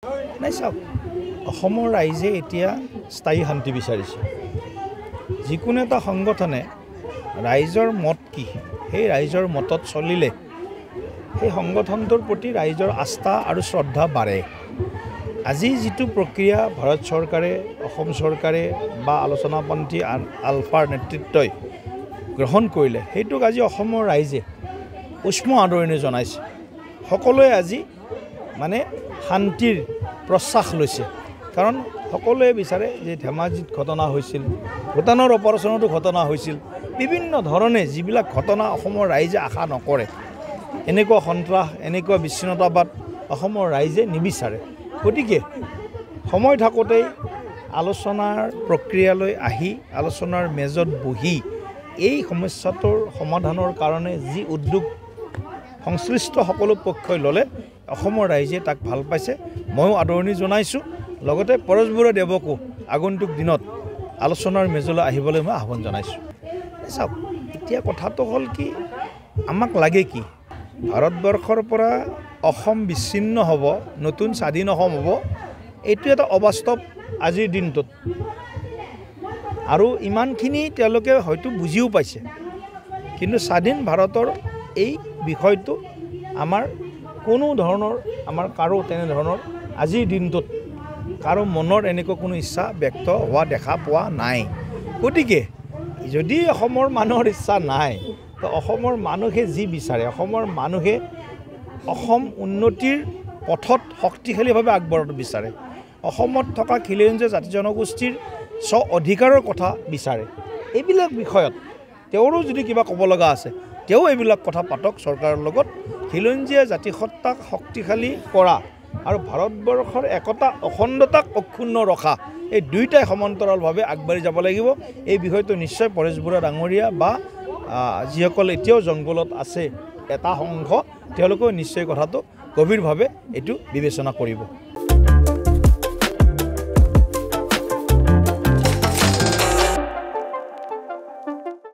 নাই চাওক অসমৰ ৰাইজে এতিয়া স্থায়ী শান্তি বিচাৰিছে। যিকোনো এটা সংগঠনে ৰাইজৰ মত কি সেই ৰাইজৰ মতত চলিলে সেই সংগঠনটোৰ প্ৰতি ৰাইজৰ আস্থা আৰু শ্ৰদ্ধা বাঢ়ে। আজি যিটো প্ৰক্ৰিয়া ভাৰত চৰকাৰে অসম চৰকাৰে বা আলোচনাপন্থী আলফাৰ নেতৃত্বই গ্ৰহণ কৰিলে সেইটোক আজি অসমৰ ৰাইজে উষ্ম আদৰণি জনাইছে। সকলোৱে আজি মানে শান্তিৰ প্ৰশ্বাস লৈছে, কাৰণ সকলোৱে বিচাৰে যে ধেমাজিত ঘটনা হৈছিল, ভূটানৰ অপাৰেশ্যনতো ঘটনা হৈছিল, বিভিন্ন ধৰণে যিবিলাক ঘটনা অসমৰ ৰাইজে আশা নকৰে, এনেকুৱা সন্ত্ৰাস এনেকুৱা বিচ্ছিন্নতাবাদ অসমৰ ৰাইজে নিবিচাৰে। গতিকে সময় থাকোঁতেই আলোচনাৰ প্ৰক্ৰিয়ালৈ আহি আলোচনাৰ মেজত বহি এই সমস্যাটোৰ সমাধানৰ কাৰণে যি উদ্যোগ সংশ্লিষ্ট সকলো পক্ষই ল'লে অসমৰ ৰাইজে তাক ভাল পাইছে। ময়ো আদৰণি জনাইছোঁ, লগতে পৰেশ বৰুৱাদেৱকো আগন্তুক দিনত আলোচনাৰ মেজলৈ আহিবলৈ মই আহ্বান জনাইছোঁ। চাওক এতিয়া কথাটো হ'ল কি, আমাক লাগে কি, ভাৰতবৰ্ষৰ পৰা অসম বিচ্ছিন্ন হ'ব, নতুন স্বাধীন অসম হ'ব, এইটো এটা অবাস্তৱ আজিৰ দিনটোত। আৰু ইমানখিনি তেওঁলোকে হয়তো বুজিও পাইছে, কিন্তু স্বাধীন ভাৰতৰ এই বিষয়টো আমাৰ কোনো ধৰণৰ কাৰো তেনেধৰণৰ আজিৰ দিনটোত কাৰো মনৰ এনেকুৱা কোনো ইচ্ছা ব্যক্ত হোৱা দেখা পোৱা নাই। গতিকে যদি অসমৰ মানুহৰ ইচ্ছা নাই, তো অসমৰ মানুহে যি বিচাৰে, অসমৰ মানুহে অসম উন্নতিৰ পথত শক্তিশালীভাৱে আগবঢ়াটো বিচাৰে, অসমত থকা খিলঞ্জীয়া জাতি জনগোষ্ঠীৰ স্ব অধিকাৰৰ কথা বিচাৰে। এইবিলাক বিষয়ত তেওঁৰো যদি কিবা ক'ব লগা আছে তেওঁ এইবিলাক কথা পাতক চৰকাৰৰ লগত। খিলঞ্জীয়া জাতিসত্তাক শক্তিশালী কৰা আৰু ভাৰতবৰ্ষৰ একতা অখণ্ডতাক অক্ষুণ্ণ ৰখা, এই দুয়োটাই সমান্তৰালভাৱে আগবাঢ়ি যাব লাগিব। এই বিষয়টো নিশ্চয় পৰেশ বৰুৱা ডাঙৰীয়া বা যিসকল এতিয়াও জংঘলত আছে এটা অংশ, তেওঁলোকেও নিশ্চয় কথাটো গভীৰভাৱে এইটো বিবেচনা কৰিব।